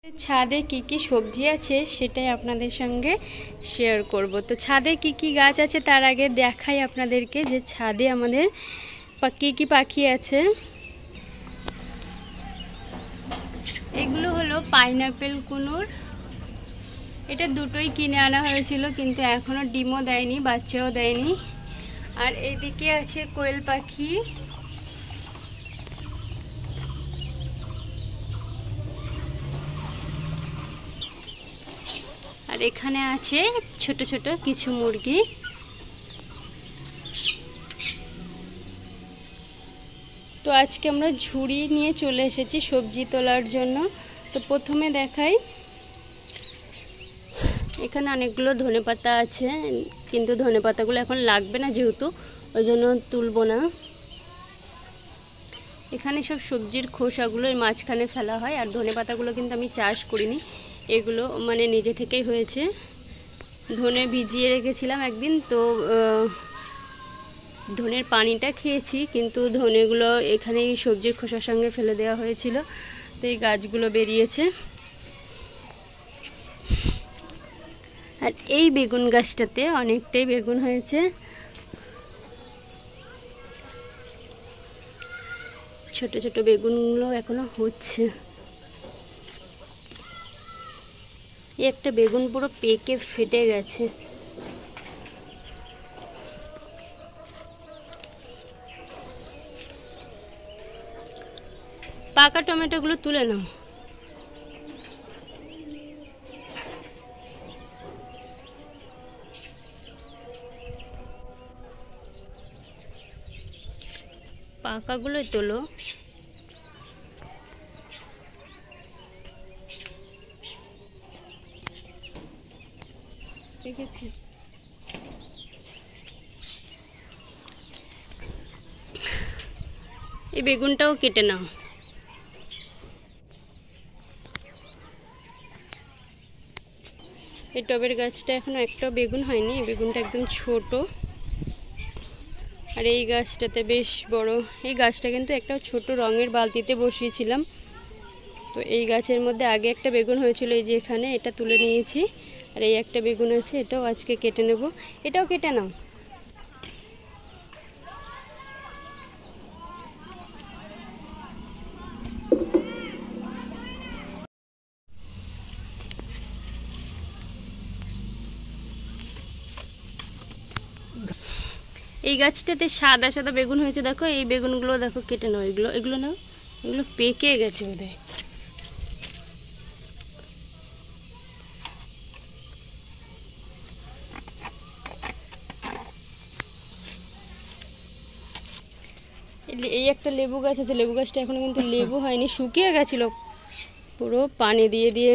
ছাদে কি কি সবজি আছে সেটাই আপনাদের সঙ্গে শেয়ার করব। তো ছাদে কি কি গাছ আছে তার আগে দেখাই আপনাদেরকে যে ছাদে আমাদের কি কি পাখি আছে। এগুলো হলো পাইনাপেল কুনুর। এটা দুটোই কিনে আনা হয়েছিল, কিন্তু এখনো ডিমও দেয়নি, বাচ্চাও দেয়নি। আর এইদিকে আছে কোয়েল পাখি। আর এখানে আছে ছোট ছোট কিছু মুরগি। তো আজকে আমরা ঝুড়ি নিয়ে চলে এসেছি সবজি তোলার জন্য। তো প্রথমে দেখাই, এখানে অনেকগুলো ধনেপাতা আছে, কিন্তু ধনেপাতাগুলো এখন লাগবে না যেহেতু, ওই জন্য তুলব না। এখানে সব সবজির খোসাগুলো এর মাঝখানে ফেলা হয়। আর ধনেপাতাগুলো কিন্তু আমি চাষ করিনি, এগুলো মানে নিজে থেকেই হয়েছে। ধনে ভিজিয়ে রেখেছিলাম একদিন, তো ধনের পানিটা খেয়েছি, কিন্তু ধনেগুলো এখানে সবজির খোসার সঙ্গে ফেলে দেওয়া হয়েছিল, তো এই গাছগুলো বেরিয়েছে। আর এই বেগুন গাছটাতে অনেকটাই বেগুন হয়েছে। ছোট ছোট বেগুনগুলো এখনো হচ্ছে। একটা বেগুন পুরো পেকে ফেটে গেছে। পাকা টমেটোগুলো তুলে নাও। পাকাগুলোই তোলো। ঠিক আছে, এই বেগুনটাও কেটে নাও। এই টবের গাছটা এখনো একটাও বেগুন হয়নি, এই বেগুনটা একদম ছোট। আর এই গাছটাতে বেশ বড়। এই গাছটা কিন্তু একটা ছোট রঙের বালতিতে বসিয়েছিলাম, তো এই গাছের মধ্যে আগে একটা বেগুন হয়েছিল, এই যে এখানে, এটা তুলে নিয়েছি। আর এই একটা বেগুন আছে, এটাও আজকে কেটে নেব। এটাও কেটে নাও। এই গাছটাতে সাদা সাদা বেগুন হয়েছে, দেখো। এই বেগুনগুলো দেখো, কেটে নাও। এগুলো এগুলো নাও, এগুলো পেকে গেছে বোধহয়। এই একটা লেবু গাছ আছে, লেবু গাছটা এখনো কিন্তু লেবু হয়নি, শুকিয়ে গেছিল পুরো, পানি দিয়ে দিয়ে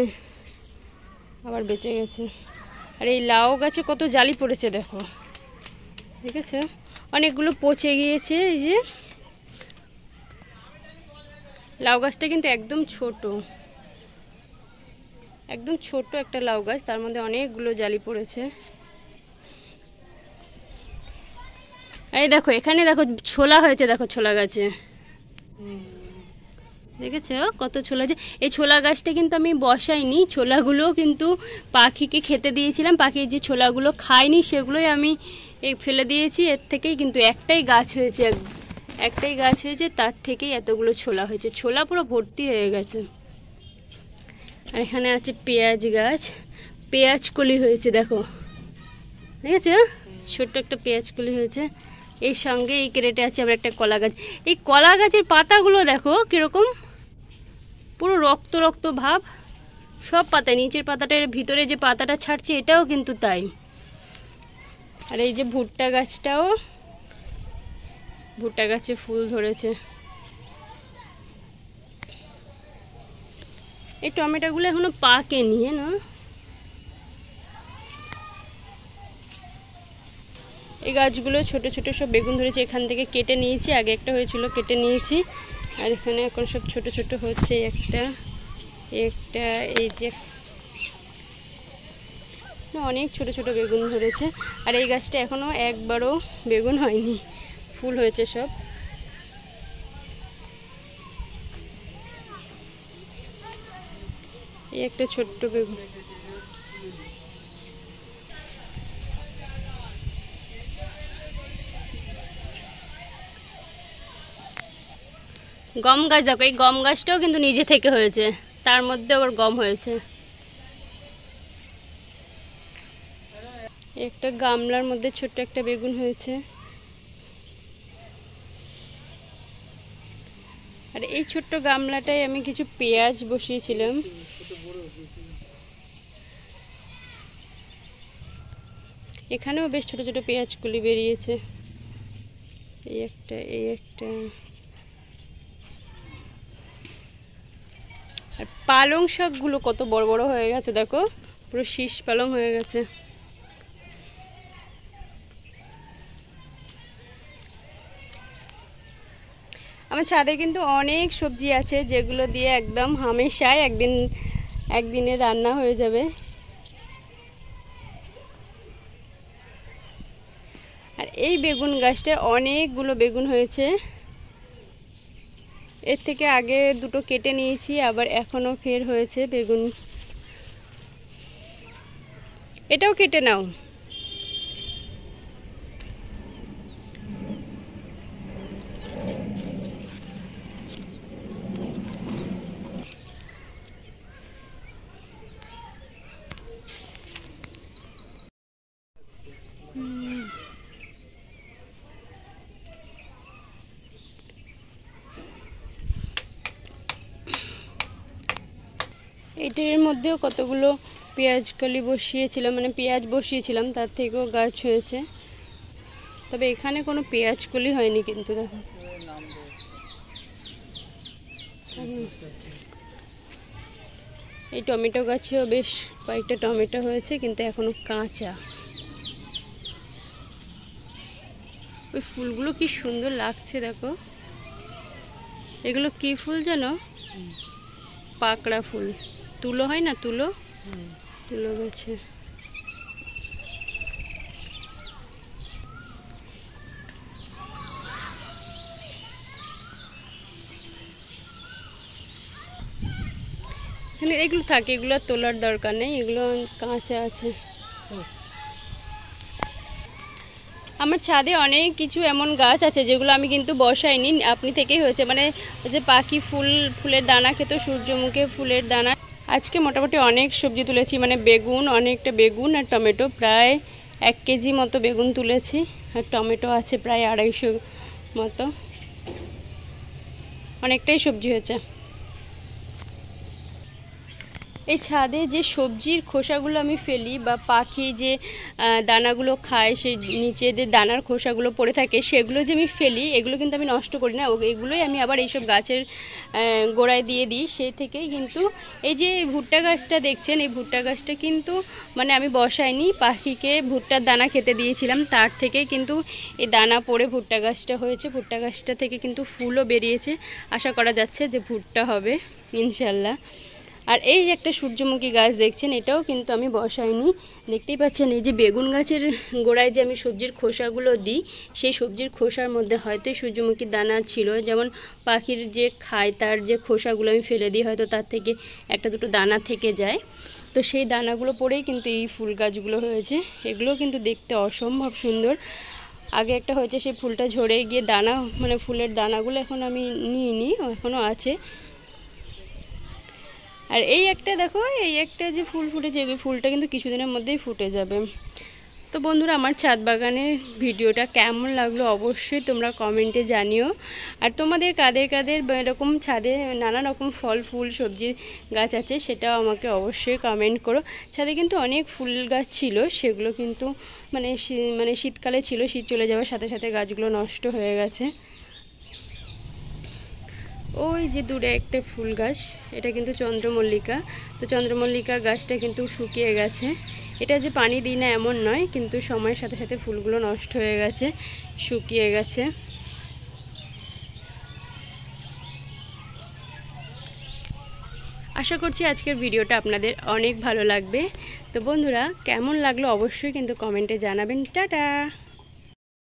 আবার বেঁচে গেছে। আর এই লাউ গাছে কত জালি পড়েছে দেখো, ঠিক আছে, অনেকগুলো পচে গিয়েছে। এই যে লাউ গাছটা কিন্তু একদম ছোট, একদম ছোট একটা লাউ গাছ, তার মধ্যে অনেকগুলো জালি পড়েছে। এই দেখো, এখানে দেখো ছোলা হয়েছে, দেখো ছোলা গাছে, দেখেছো কত ছোলা আছে। এই ছোলা গাছটা কিন্তু আমি বসাইনি, ছোলাগুলো কিন্তু পাখিকে খেতে দিয়েছিলাম। পাখি যে ছোলাগুলো খায়নি সেগুলোই আমি ফেলে দিয়েছি। এর থেকেই কিন্তু একটাই গাছ হয়েছে, একটাই গাছ হয়েছে, তার থেকেই এতগুলো ছোলা হয়েছে। ছোলা পুরো ভর্তি হয়ে গেছে। আর এখানে আছে পেঁয়াজ গাছ, পেঁয়াজ কলি হয়েছে দেখো, দেখেছো, ছোট্ট একটা পেঁয়াজ কলি হয়েছে। এই সঙ্গে এই ক্রেটে আছে আবার একটা কলা গাছ। এই কলা গাছের পাতাগুলো দেখো কিরকম, পুরো রক্ত রক্ত ভাব সব পাতায়। নিচের পাতাটার ভিতরে যে পাতাটা ছাড়ছে এটাও কিন্তু তাই। আর এই যে ভুট্টা গাছটাও, ভুট্টা গাছে ফুল ধরেছে। এই টমেটোগুলো এখনো পাকেনি না। এই গাছগুলো ছোট ছোট সব বেগুন ধরেছে, এখান থেকে কেটে নিয়েছি, আগে একটা হয়েছিল কেটে নিয়েছি। আর এখানে এখন সব ছোট ছোট হচ্ছে, একটা একটা এই যে অনেক ছোট ছোট বেগুন ধরেছে। আর এই গাছটা এখনো একবারও বেগুন হয়নি, ফুল হয়েছে সব। এই একটা ছোট্ট বেগুন। গম গাছ দেখো, এই গম গাছটাও কিন্তু নিজে থেকে হয়েছে, তার মধ্যে আবার গম হয়েছে। একটা গামলার মধ্যে ছোট্ট একটা বেগুন হয়েছে। আর এই ছোট্ট গামলাটায় আমি কিছু পেঁয়াজ বসিয়েছিলাম। এখানেও বেশ ছোট ছোট পেঁয়াজ কলি বেরিয়েছে। এই একটা, এই একটা। আর পালং শাকগুলো কত বড় বড় হয়ে গেছে দেখো, পুরো শীষ পালং হয়ে গেছে। আমার ছাদে কিন্তু অনেক সবজি আছে যেগুলো দিয়ে একদম হামেশাই একদিনে রান্না হয়ে যাবে। আর এই বেগুন গাছটায় অনেকগুলো বেগুন হয়েছে। এর থেকে আগে দুটো কেটে নিয়েছি, আবার এখনো ফের হয়েছে বেগুন। এটাও কেটে নাও। এটার মধ্যেও কতগুলো পেঁয়াজ কলি বসিয়েছিলাম, মানে পেঁয়াজ বসিয়েছিলাম, তার থেকেও গাছ হয়েছে। তবে এখানে কোনো পেঁয়াজ কলি হয়নি কিন্তু দেখো। এই টমেটো গাছেও বেশ কয়েকটা টমেটো হয়েছে, কিন্তু এখনো কাঁচা। ওই ফুলগুলো কি সুন্দর লাগছে দেখো। এগুলো কি ফুল জানো? পাকড়া ফুল। তুলো হয় না, তুলো, তুলো গাছে। এখানে এগুলো থাকে, এগুলো তোলার দরকার নেই, এগুলো কাঁচা আছে। আমার ছাদে অনেক কিছু এমন গাছ আছে যেগুলো আমি কিন্তু বসাইনি, আপনি থেকেই হয়েছে। মানে যে পাখি ফুলের দানা খেত, সূর্যমুখী ফুলের দানা। আজকে মোটামুটি অনেক সবজি তুলেছি, মানে বেগুন, অনেকটা বেগুন আর টমেটো, প্রায় 1 কেজি মতো বেগুন তুলেছি। আর টমেটো আছে প্রায় 250 মতো। অনেকটাই সবজি হয়েছে। এই ছাদে যে সবজির খোসাগুলো আমি ফেলি বা পাখি যে দানাগুলো খায়, সেই নিচে যে দানার খোসাগুলো পড়ে থাকে সেগুলো যে আমি ফেলি, এগুলো কিন্তু আমি নষ্ট করি না, এগুলোই আমি আবার এইসব গাছের গোড়ায় দিয়ে দিই। সেই থেকেই কিন্তু এই যে ভুট্টা গাছটা দেখছেন, এই ভুট্টা গাছটা কিন্তু মানে আমি বসাইনি, পাখিকে ভুট্টার দানা খেতে দিয়েছিলাম, তার থেকেই কিন্তু এই দানা পড়ে ভুট্টা গাছটা হয়েছে। ভুট্টা গাছটা থেকে কিন্তু ফুলও বেরিয়েছে, আশা করা যাচ্ছে যে ভুট্টা হবে ইনশাল্লাহ। আর এই যে একটা সূর্যমুখী গাছ দেখছেন, এটাও কিন্তু আমি বসাইনি। দেখতেই পাচ্ছেন এই যে বেগুন গাছের গোড়ায় যে আমি সবজির খোসাগুলো দিই, সেই সবজির খোসার মধ্যে হয়তো সূর্যমুখীর দানা ছিল। যেমন পাখির যে খায় তার যে খোসাগুলো আমি ফেলে দিই, হয়তো তার থেকে একটা দুটো দানা থেকে যায়, তো সেই দানাগুলো পড়েই কিন্তু এই ফুল গাছগুলো হয়েছে। এগুলো কিন্তু দেখতে অসম্ভব সুন্দর। আগে একটা হয়েছে, সেই ফুলটা ঝরে গিয়ে দানা, মানে ফুলের দানাগুলো এখন আমি নিইনি, এখনও আছে। আর এই একটা দেখো, এই একটা যে ফুল ফুটেছে, এই ফুলটা কিন্তু কিছুদিনের মধ্যেই ফুটে যাবে। তো বন্ধুরা, আমার ছাদ বাগানের ভিডিওটা কেমন লাগলো অবশ্যই তোমরা কমেন্টে জানিও। আর তোমাদের কাদের কাদের এরকম ছাদে নানা রকম ফল ফুল সবজির গাছ আছে সেটাও আমাকে অবশ্যই কমেন্ট করো। ছাদে কিন্তু অনেক ফুল গাছ ছিল, সেগুলো কিন্তু মানে শীতকালে ছিল, শীত চলে যাওয়ার সাথে সাথে গাছগুলো নষ্ট হয়ে গেছে। ওই যে দূরে একটা ফুল গাছ, এটা কিন্তু চন্দ্রমল্লিকা। তো চন্দ্রমল্লিকা গাছটা কিন্তু শুকিয়ে গেছে। এটা যে পানি দিই না এমন নয়, কিন্তু সময়ের সাথে সাথে ফুলগুলো নষ্ট হয়ে গেছে, শুকিয়ে গেছে। আশা করছি আজকের ভিডিওটা আপনাদের অনেক ভালো লাগবে। তো বন্ধুরা, কেমন লাগলো অবশ্যই কিন্তু কমেন্টে জানাবেন। টাটা।